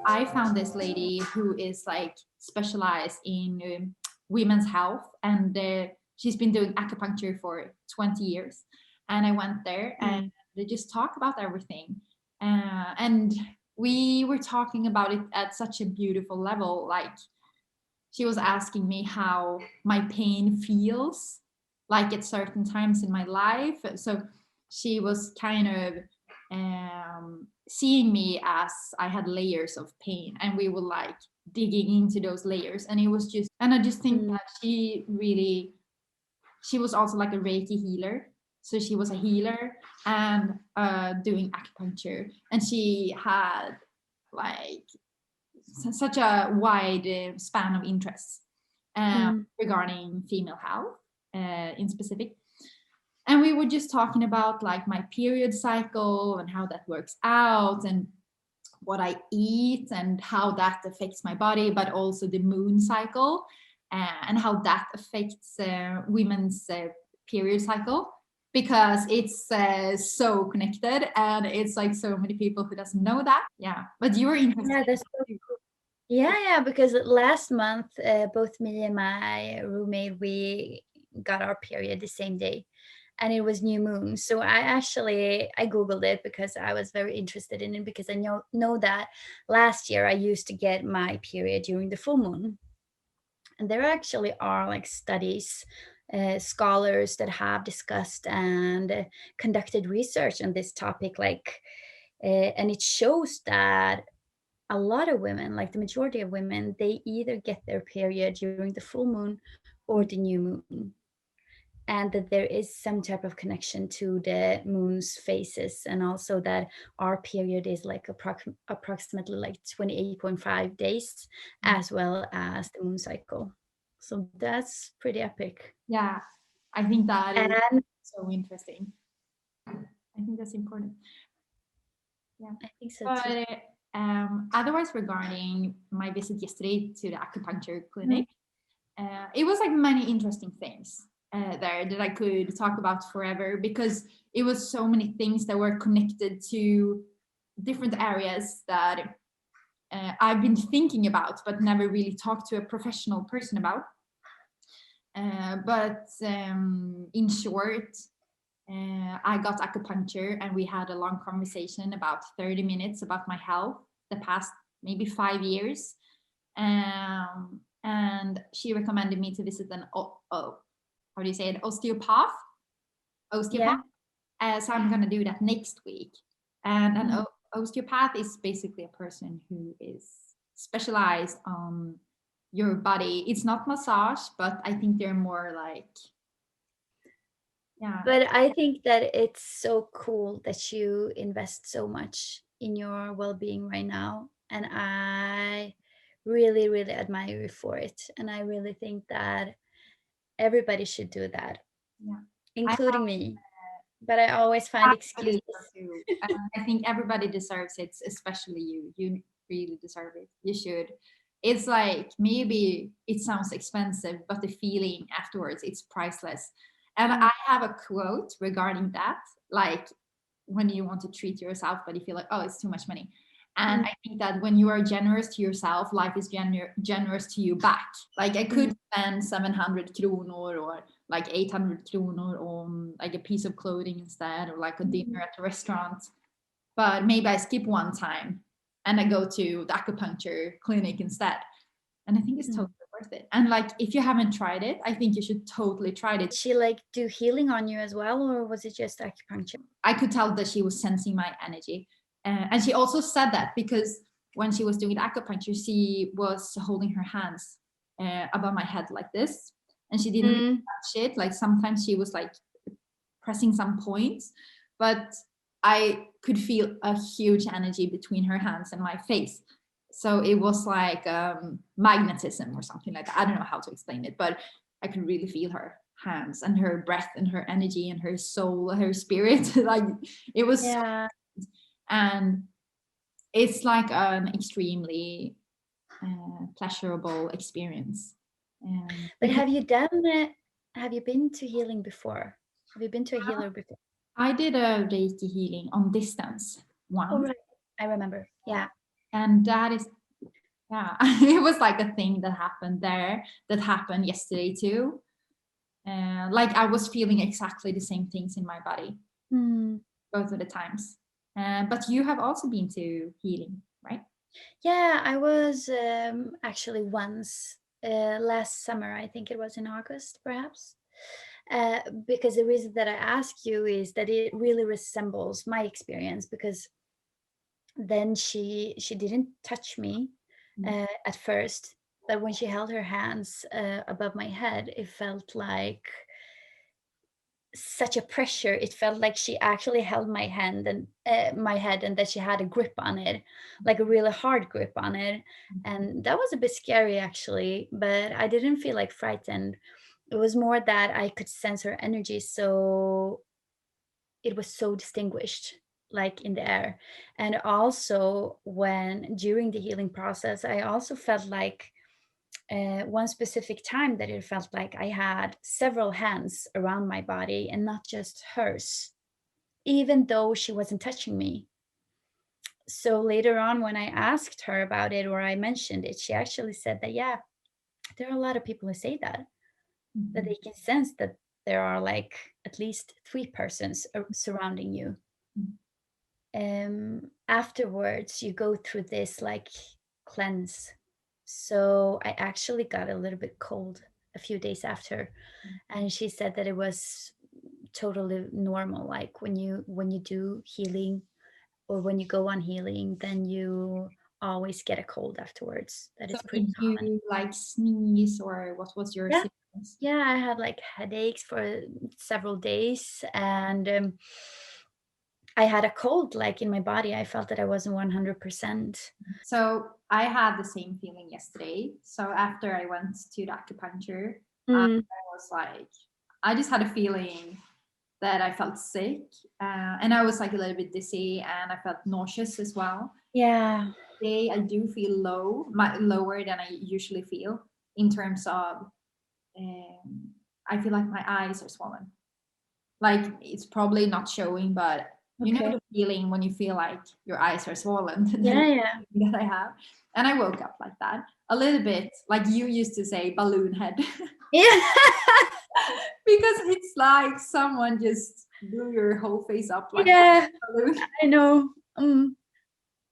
I found this lady who is like specialized in women's health, and she's been doing acupuncture for 20 years. And I went there and they just talk about everything. And we were talking about it at such a beautiful level. Like, she was asking me how my pain feels like at certain times in my life. So she was kind of seeing me as I had layers of pain, and we were like digging into those layers. And it was just, and I just think that she was also like a Reiki healer. So she was a healer and doing acupuncture, and she had like such a wide span of interests regarding female health in specific. And we were just talking about like my period cycle and how that works out, and what I eat and how that affects my body, but also the moon cycle and how that affects women's period cycle, because it's so connected, and it's like so many people who doesn't know that. Yeah, but you were interested. Yeah, that's so cool. Yeah, because last month, both me and my roommate, we got our period the same day, and it was new moon. So I Googled it because I was very interested in it, because I know that last year I used to get my period during the full moon. And there actually are like studies, scholars that have discussed and conducted research on this topic, like, and it shows that a lot of women, like the majority of women, they either get their period during the full moon or the new moon. And that there is some type of connection to the moon's phases, and also that our period is like approximately like 28.5 days, as well as the moon cycle. So that's pretty epic. Yeah, I think that is And so interesting. I think that's important. Yeah, I think so too. but otherwise, regarding my visit yesterday to the acupuncture clinic, it was like many interesting things there that I could talk about forever, because it was so many things that were connected to different areas that I've been thinking about but never really talked to a professional person about. But in short, I got acupuncture, and we had a long conversation, about 30 minutes, about my health the past maybe 5 years. And she recommended me to visit an how do you say it, osteopath. Yeah. So I'm going to do that next week. And an osteopath is basically a person who is specialized on your body. It's not massage, but I think they're more like, yeah. But I think that it's so cool that you invest so much in your well-being right now. And I really, really admire you for it. And I really think that everybody should do that, Yeah. including me. But I always find excuses. I think everybody deserves it, especially you. You really deserve it. You should. It's like, maybe it sounds expensive, but the feeling afterwards, it's priceless. And I have a quote regarding that, like, when you want to treat yourself, but you feel like, oh, it's too much money. And I think that when you are generous to yourself, life is generous to you back. Like, I could spend 700 kronor or like 800 kronor on like a piece of clothing instead, or like a dinner at a restaurant. But maybe I skip one time and I go to the acupuncture clinic instead. And I think it's totally worth it. And like, if you haven't tried it, I think you should totally try it. Did she like do healing on you as well, or was it just acupuncture? I could tell that she was sensing my energy. And she also said that because when she was doing the acupuncture, she was holding her hands above my head like this. And she didn't really touch it. Like, sometimes she was like pressing some points, but I could feel a huge energy between her hands and my face. So it was like magnetism or something like that. I don't know how to explain it, but I could really feel her hands and her breath and her energy and her soul, her spirit. Like, it was, and it's like an extremely pleasurable experience. But have you been to healing before? Have you been to a healer before? I did a Reiki healing on distance once. Oh, right. I remember. Yeah. And that is Yeah, it was like a thing that happened there that happened yesterday too. Like I was feeling exactly the same things in my body Mm. both of the times. But you have also been to healing, right? Yeah, I was actually once last summer. I think it was in August, perhaps. Because the reason that I ask you is that it really resembles my experience. Because then she didn't touch me Mm. at first, but when she held her hands above my head, it felt like such a pressure. It felt like she actually held my hand and my head, and that she had a grip on it, like a really hard grip on it. And that was a bit scary actually, but I didn't feel like frightened. It was more that I could sense her energy, so it was so distinguished, like in the air. And also, when during the healing process, I also felt like one specific time that it felt like I had several hands around my body and not just hers, even though she wasn't touching me. So later on, when I asked her about it or I mentioned it, she actually said that, yeah, there are a lot of people who say that Mhm. they can sense that there are like at least three persons surrounding you. Mhm. Afterwards, you go through this like cleanse. So I actually got a little bit cold a few days after, and she said that it was totally normal. Like when you do healing or when you go on healing, then you always get a cold afterwards. That So is pretty did common. you like sneeze or what was your Yeah, symptoms? yeah. I had like headaches for several days, and I had a cold like in my body. I felt that I wasn't 100%. So I had the same feeling yesterday. So after I went to the acupuncture, I Mm, was like, I just had a feeling that I felt sick, and I was like a little bit dizzy, and I felt nauseous as well. yeah. Today I do feel lower than I usually feel in terms of. Um, I feel like my eyes are swollen. Like it's probably not showing, but you know Okay. the feeling when you feel like your eyes are swollen. Yeah, That is yeah. the feeling that I have, and I woke up like that a little bit, like you used to say, balloon head, Yeah. because it's like someone just blew your whole face up like Yeah, a balloon. I know.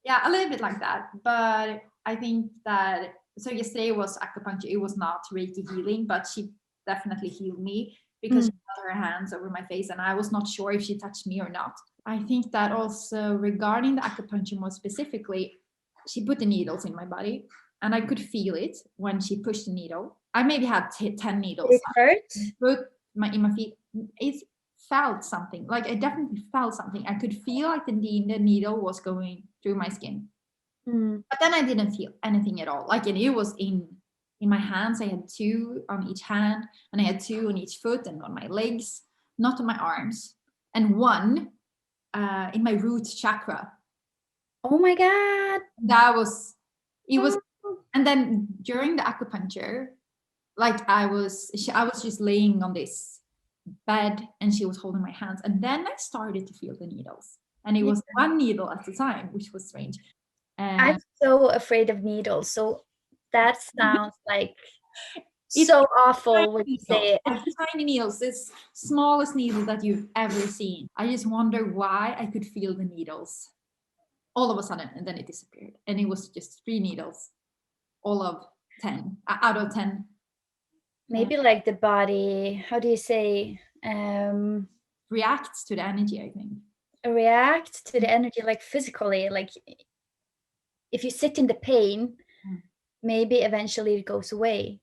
Yeah, a little bit like that. But I think that so yesterday was acupuncture. It was not Reiki healing, but she definitely healed me because Mm. she had her hands over my face, and I was not sure if she touched me or not. I think that also regarding the acupuncture more specifically, she put the needles in my body, and I could feel it when she pushed the needle. I maybe had 10 Did needles, it hurt? but in my feet. It felt something. Like I definitely felt something. I could feel like the needle was going through my skin. Mm. But then I didn't feel anything at all. Like and it was in my hands. I had two on each hand, and I had two on each foot and on my legs, not on my arms, and one in my root chakra. Oh my god. That was it was. Oh. And then during the acupuncture, like I was just laying on this bed, and she was holding my hands, and then I started to feel the needles, and it Yeah. was one needle at a time, which was strange. I'm And so afraid of needles, so that sounds like it's so tiny awful when you needles, say it. like tiny needles, this smallest needle that you've ever seen. I just wonder why I could feel the needles all of a sudden, and then it disappeared, and it was just three needles, all of 10 out of 10. uh, Maybe like the body, how do you say, Reacts to the energy, I think. react to the energy like physically, like if you sit in the pain, Mm. maybe eventually it goes away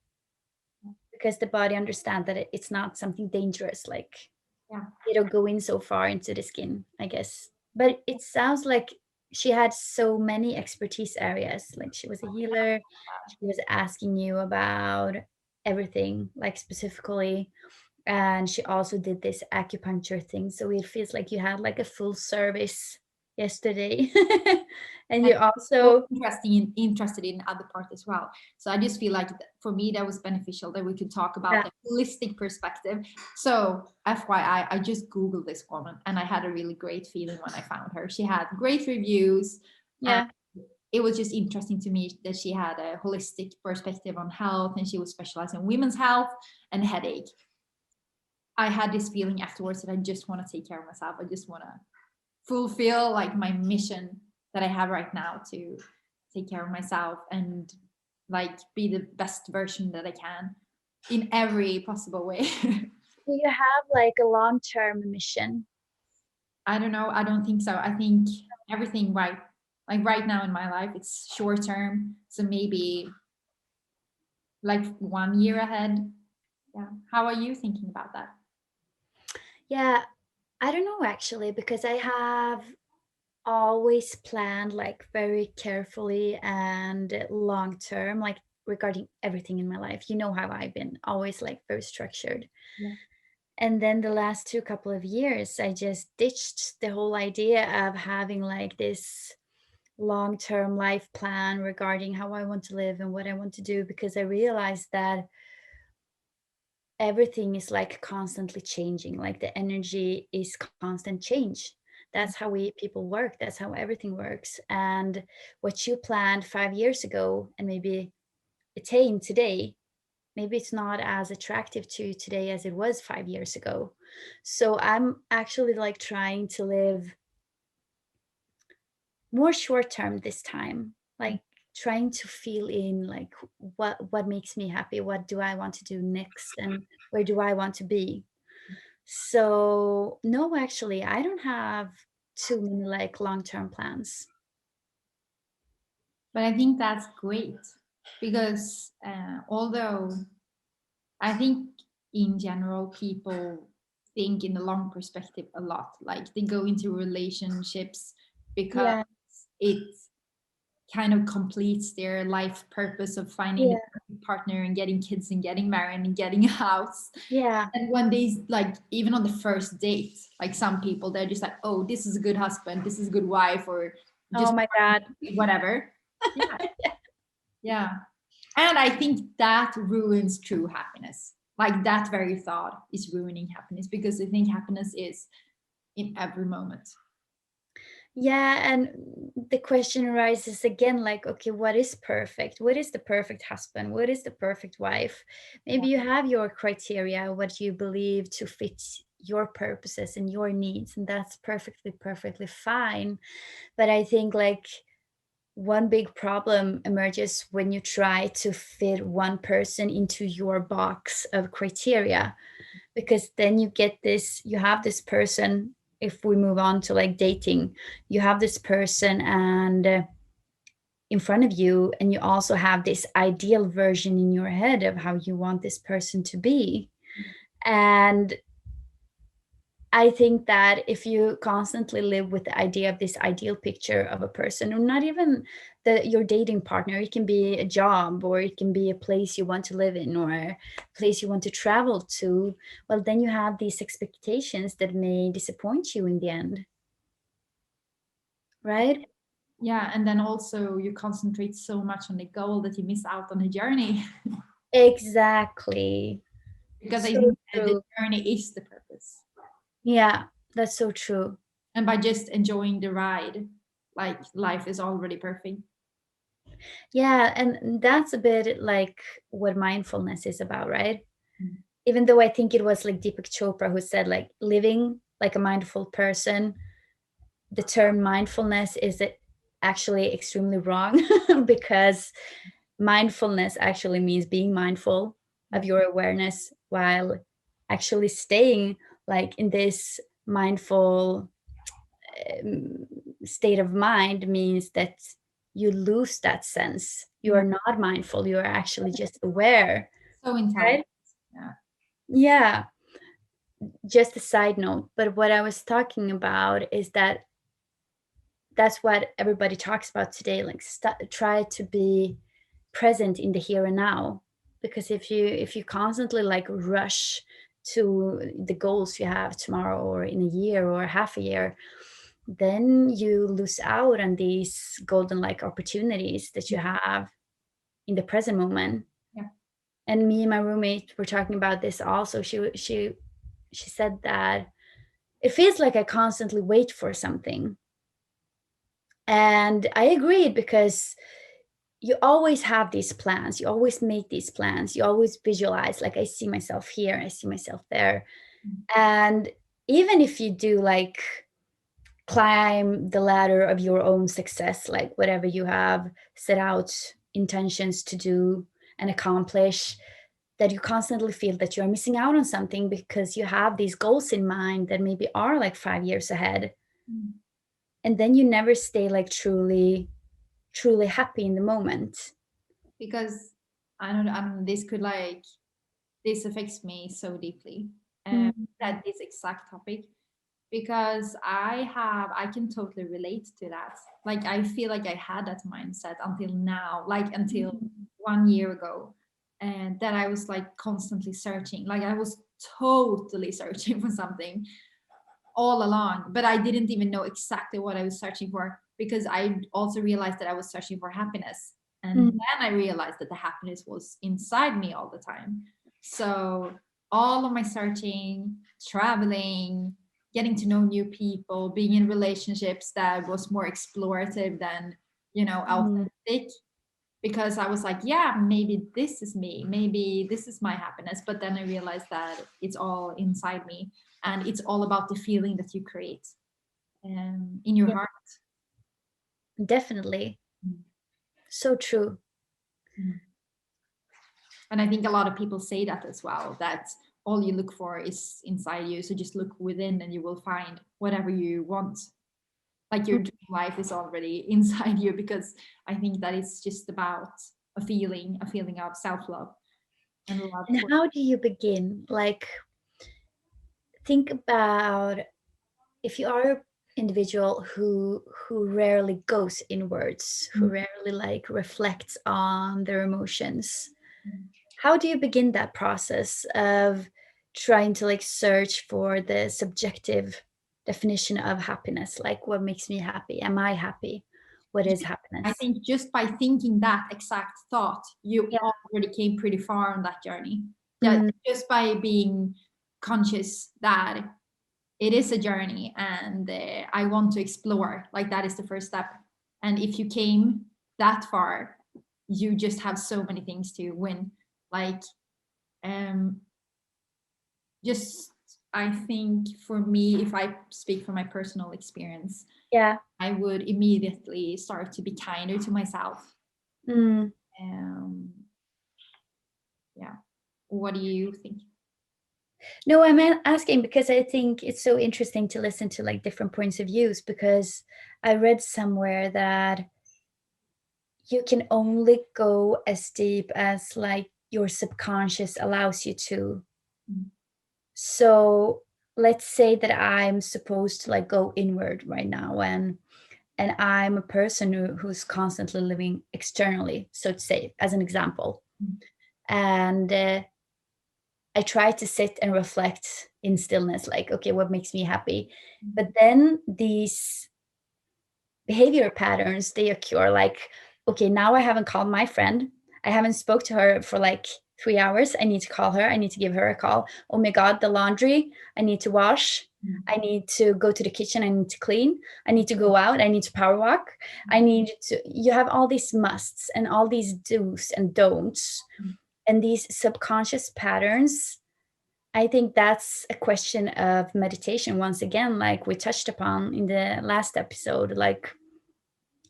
because the body understands that it's not something dangerous, like Yeah. it'll go in so far into the skin, I guess. But it sounds like she had so many expertise areas. Like she was a healer, she was asking you about everything, like specifically. And she also did this acupuncture thing. So it feels like you had like a full service yesterday. And And you so also, interested in other part as well. So I just feel like for me that was beneficial that we could talk about yeah, the holistic perspective. So FYI, I just googled this woman, and I had a really great feeling when I found her. She had great reviews, and yeah. it was just interesting to me that she had a holistic perspective on health, and she was specialized in women's health and headache. I had this feeling afterwards that I just want to take care of myself. I just want to fulfill like my mission that I have right now to take care of myself and like be the best version that I can in every possible way. Do you have like a long-term mission? I don't know. I don't think so. I think everything right now in my life, it's short term. So maybe like 1 year ahead. Yeah. How are you thinking about that? Yeah, I don't know actually, because I have always planned like very carefully and long term, like regarding everything in my life. You know how I've been always like very structured. Yeah. And then the last two couple of years, I just ditched the whole idea of having like this long term life plan regarding how I want to live and what I want to do, because I realized that everything is like constantly changing. Like the energy is constant change. That's how we people work. That's how everything works. And what you planned 5 years ago and maybe attain today, maybe it's not as attractive to you today as it was 5 years ago. So I'm actually like trying to live more short term this time, like trying to feel in like what makes me happy, what do I want to do next, and where do I want to be. So no, actually I don't have too many like long term plans. But I think that's great because although I think in general people think in the long perspective a lot, like they go into relationships because Yeah, it kind of completes their life purpose of finding the yeah, perfect partner and getting kids and getting married and getting a house. yeah. And when they like even on the first date, like some people they're just like, oh, this is a good husband, this is a good wife, or Oh just my god. whatever. Yeah, yeah. And I think that ruins true happiness. Like that very thought is ruining happiness because I think happiness is in every moment. Yeah, and the question arises again like, okay, what is perfect? What is the perfect husband? What is the perfect wife? Yeah. Maybe you have your criteria, what you believe to fit your purposes and your needs, and that's perfectly, perfectly fine. But I think like one big problem emerges when you try to fit one person into your box of criteria, because then you get this, you have this person. If we move on to like dating, you have this person and in front of you, and you also have this ideal version in your head of how you want this person to be. And I think that if you constantly live with the idea of this ideal picture of a person, or not even your dating partner, it can be a job, or it can be a place you want to live in, or a place you want to travel to, well, then you have these expectations that may disappoint you in the end, right? Yeah, and then also you concentrate so much on the goal that you miss out on the journey Exactly. because I So think the true. journey is the purpose. Yeah, that's so true. And by just enjoying the ride, like life is already perfect. Yeah, and that's a bit like what mindfulness is about, right? Mm. Even though I think it was like Deepak Chopra who said like living like a mindful person, the term mindfulness is actually extremely wrong because mindfulness actually means being mindful of Yeah. your awareness, while actually staying like in this mindful um, state of mind means that you lose that sense. You Yeah. are not mindful, you are actually just aware, So intelligent. right? Yeah. Yeah. Just a side note, but what I was talking about is that that's what everybody talks about today, like try to be present in the here and now, because if you constantly like rush to the goals you have tomorrow or in a year or half a year, then you lose out on these golden like opportunities that you have in the present moment. Yeah. And me and my roommate were talking about this also. She said that it feels like I constantly wait for something. And I agreed because you always have these plans, you always make these plans, you always visualize, like, I see myself here, I see myself there. And even if you do like climb the ladder of your own success, like whatever you have set out intentions to do and accomplish, that you constantly feel that you're missing out on something because you have these goals in mind that maybe are like 5 years ahead. Mm. And then you never stay like truly happy in the moment. Because I don't know, this could like, this affects me so deeply, Mm. that this exact topic, because I can totally relate to that. Like I feel like I had that mindset until now, like until 1 year ago, and that I was like constantly searching, like I was totally searching for something all along, but I didn't even know exactly what I was searching for, because I also realized that I was searching for happiness. And Mm. then I realized that the happiness was inside me all the time. So all of my searching, traveling, getting to know new people, being in relationships that was more explorative than, Mm. authentic, because I was like, yeah, maybe this is me, maybe this is my happiness. But then I realized that it's all inside me, and it's all about the feeling that you create in your Yeah, heart. definitely. Mm. So true. Mm. And I think a lot of people say that as well, that all you look for is inside you. So just look within and you will find whatever you want. Like your dream life is already inside you, because I think that it's just about a feeling of self love and love And for. how do you begin? Like, think about if you are an individual who rarely goes inwards, who Mm. rarely like reflects on their emotions. Mm. How do you begin that process of trying to like search for the subjective definition of happiness? Like, what makes me happy? Am I happy? What is I happiness? think just by thinking that exact thought, you Yeah. already came pretty far on that journey. Mm. Just by being conscious that it is a journey, and I want to explore, like that is the first step. And if you came that far, you just have so many things to win. Like, um, just, I think for me, if I speak from my personal experience, Yeah. I would immediately start to be kinder to myself. Mm. Um, yeah. What do you think? No, I'm asking because I think it's so interesting to listen to like different points of views because I read somewhere that you can only go as deep as like your subconscious allows you to. Mm. So let's say that I'm supposed to like go inward right now and I'm a person who's constantly living externally, so to say, as an example. Mm. And I try to sit and reflect in stillness, like, okay, what makes me happy? But then these behavior patterns, they occur like, okay, now I haven't called my friend. I haven't spoke to her for like 3 hours. I need to call her. I need to give her a call. Oh my God, the laundry I need to wash. Mm. I need to go to the kitchen. I need to clean. I need to go out. I need to power walk. I need to, you have all these musts and all these do's and don'ts. Mm. And these subconscious patterns, I think that's a question of meditation once again, like we touched upon in the last episode. Like,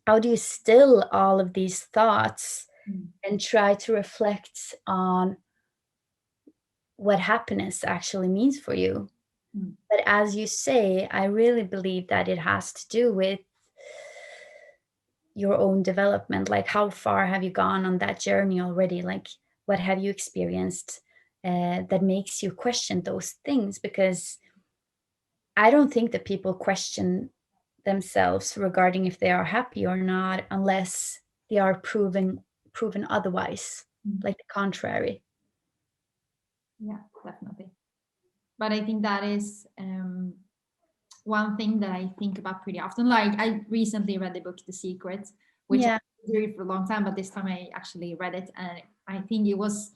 how do you still all of these thoughts Mm. and try to reflect on what happiness actually means for you? Mm. But as you say, I really believe that it has to do with your own development. Like, how far have you gone on that journey already? Like, what have you experienced that makes you question those things? Because I don't think that people question themselves regarding if they are happy or not unless they are proven otherwise, Mm. like the contrary. Yeah, definitely. But I think that is one thing that I think about pretty often. Like I recently read the book The Secret, which I Yeah. read for a long time, but this time I actually read it, and I think it was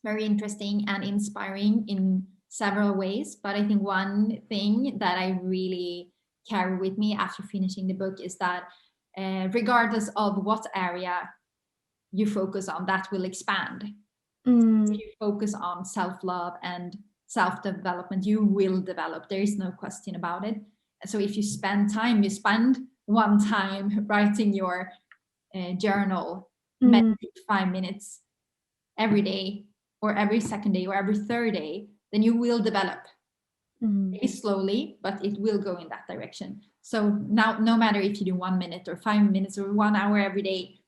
very interesting and inspiring in several ways. But I think one thing that I really carry with me after finishing the book is that regardless of what area you focus on, that will expand. If you focus on self-love and self-development, you will develop. There is no question about it. So if you spend 1 time writing your journal, meditate 5 minutes every day, or every second day, or every third day, then you will develop. Maybe slowly, but it will go in that direction. So now, no matter if you do 1 minute or 5 minutes or 1 hour every day,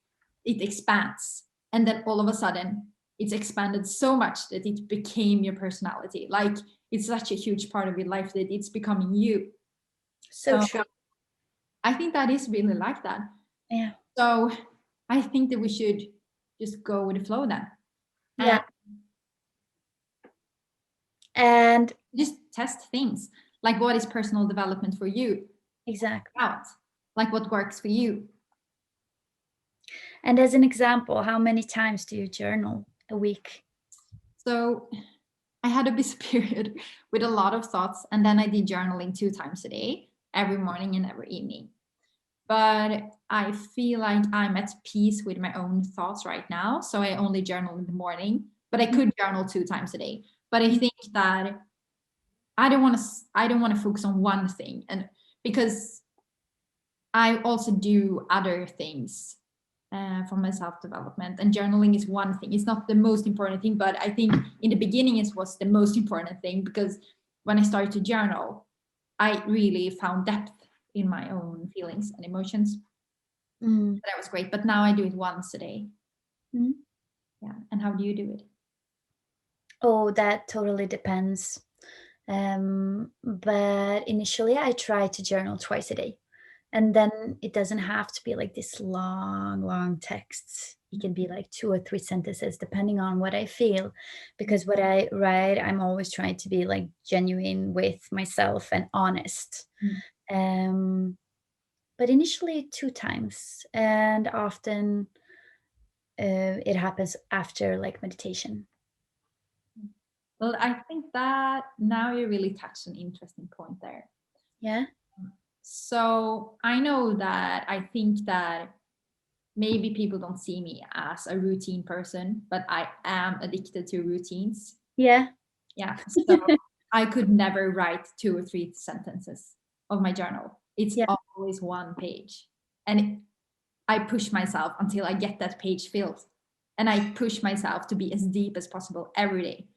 it expands. And then all of a sudden, it's expanded so much that it became your personality. Like, it's such a huge part of your life that it's becoming you. So true. I think that is really like that. Yeah. So I think that we should just go with the flow then. Yeah. And just test things. Like, what is personal development for you? Exactly. Like, what works for you? And as an example, how many times do you journal a week? So I had a busy period with a lot of thoughts, and then I did journaling 2 times a day, every morning and every evening. But I feel like I'm at peace with my own thoughts right now, so I only journal in the morning, but I could journal 2 times a day. But I think that I don't want to focus on one thing, and because I also do other things for my self-development, and journaling is one thing. It's not the most important thing, but I think in the beginning it was the most important thing, because when I started to journal, I really found depth in my own feelings and emotions. That was great. But now I do it once a day. Yeah. And how do you do it? Oh, that totally depends. But initially I try to journal twice a day. And then it doesn't have to be like this long texts. It can be like 2 or 3 sentences, depending on what I feel. Because what I write, I'm always trying to be like genuine with myself and honest. But initially 2 times, and often it happens after like meditation. Well, I think that now you really touched an interesting point there. Yeah. So I know that I think that maybe people don't see me as a routine person, but I am addicted to routines. Yeah. Yeah. So I could never write 2 or 3 sentences of my journal. It's always 1 page. And I push myself until I get that page filled. And I push myself to be as deep as possible every day.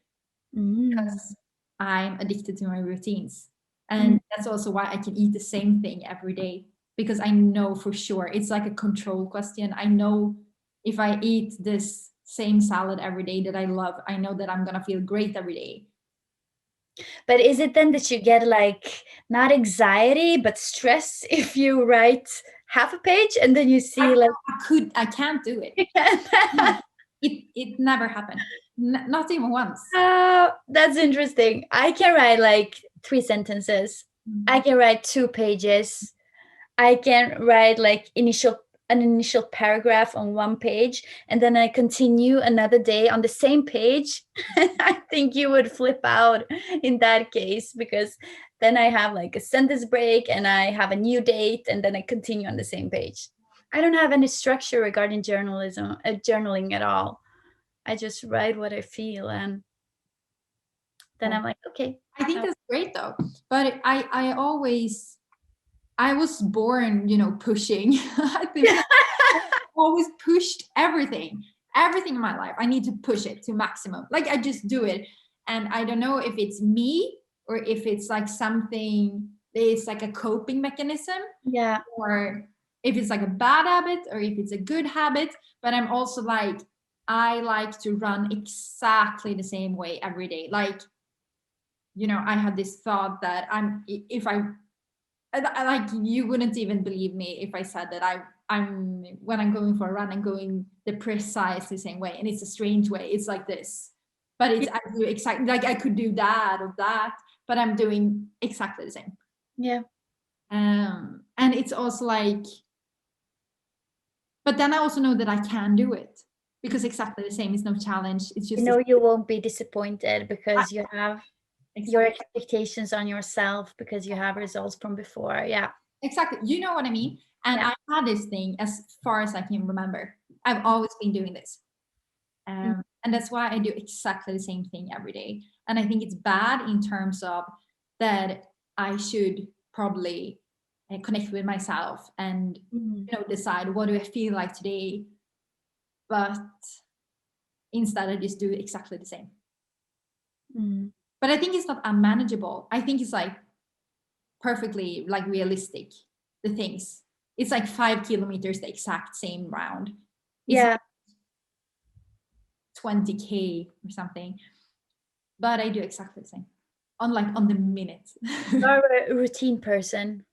Because I'm addicted to my routines. And that's also why I can eat the same thing every day, because I know for sure it's like a control question. I know if I eat this same salad every day that I love, I know that I'm gonna feel great every day. But is it then that you get like not anxiety but stress if you write half a page and then you see I can't do it. It never happened. Not even once. That's interesting. I can write like 3 sentences. I can write 2 pages. I can write like an initial paragraph on 1 page, and then I continue another day on the same page. I think you would flip out in that case, because then I have like a sentence break and I have a new date, and then I continue on the same page. I don't have any structure regarding journaling at all. I just write what I feel, and then I'm like, okay. I think that's great though. But I was born, pushing. I think I always pushed everything in my life. I need to push it to maximum. Like, I just do it. And I don't know if it's me or if it's like something it's like a coping mechanism. Yeah. Or if it's like a bad habit or if it's a good habit. But I'm also like, I like to run exactly the same way every day. Like, I had this thought that like, you wouldn't even believe me if I said that I'm when I'm going for a run, I'm going the precise the same way, and it's a strange way. It's like this, but I do exactly like I could do that or that, but I'm doing exactly the same. Yeah. And it's also like, but then I also know that I can do it, because exactly the same is no challenge. It's just You won't be disappointed because you have your Exactly. expectations on yourself because you have results from before. Yeah. Exactly. You know what I mean? And Yeah. I had this thing as far as I can remember. I've always been doing this. Mm, And that's why I do exactly the same thing every day. And I think it's bad in terms of that I should probably connect with myself and mm, decide what do I feel like today. But instead, I just do exactly the same. mm. But I think it's not unmanageable. I think it's like perfectly like realistic. The things. It's like 5 kilometers, the exact same round. It's Yeah. 20K or something. But I do exactly the same. On the minute. You're a routine person.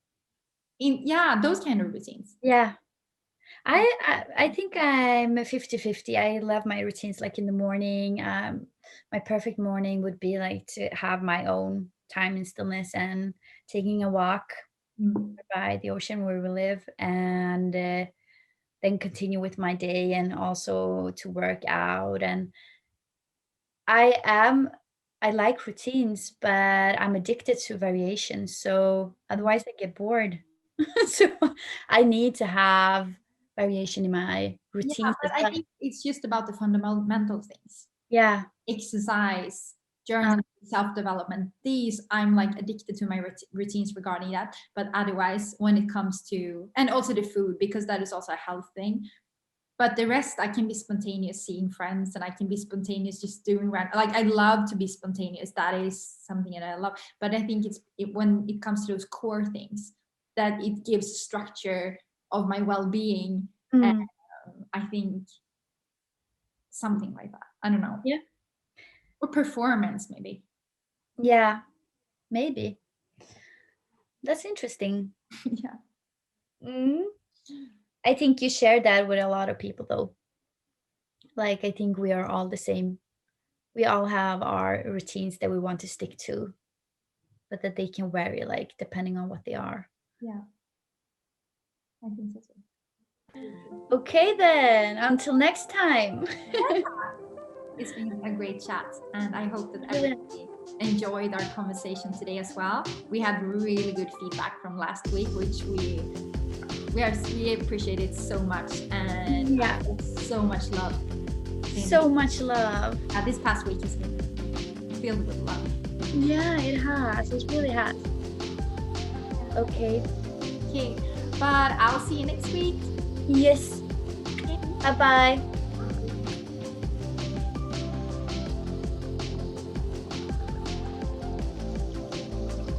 Yeah, those kind of routines. Yeah. I think I'm a 50-50. I love my routines like in the morning. My perfect morning would be like to have my own time and stillness and taking a walk Mm. by the ocean where we live and then continue with my day and also to work out. And I am I like routines, but I'm addicted to variation. So otherwise I get bored. So I need to have variation in my Yeah, routines but as I well. think it's just about the fundamental things. Yeah. Exercise, Uh, journaling, self-development. These I'm like addicted to my routines regarding that. But otherwise, when it comes to and also the food, because that is also a health thing. But the rest, I can be spontaneous seeing friends, and I can be spontaneous just doing like I love to be spontaneous. That is something that I love. But I think when it comes to those core things, that it gives structure of my well-being. And mm, I think something like that. I don't know. yeah. Or performance, maybe. Yeah, maybe. That's interesting. Yeah. Mm. I think you share that with a lot of people though. Like I think we are all the same. We all have our routines that we want to stick to, but that they can vary like depending on what they are. Yeah, I think so too. Okay then, until next time. It's been a great chat, and I hope that Yeah. everybody enjoyed our conversation today as well. We had really good feedback from last week, which we appreciate it so much, and Yeah. so much love. So much love. This past week has been filled with love. Yeah, it has. It really has. Okay. Okay, but I'll see you next week. Yes. Okay. Bye bye.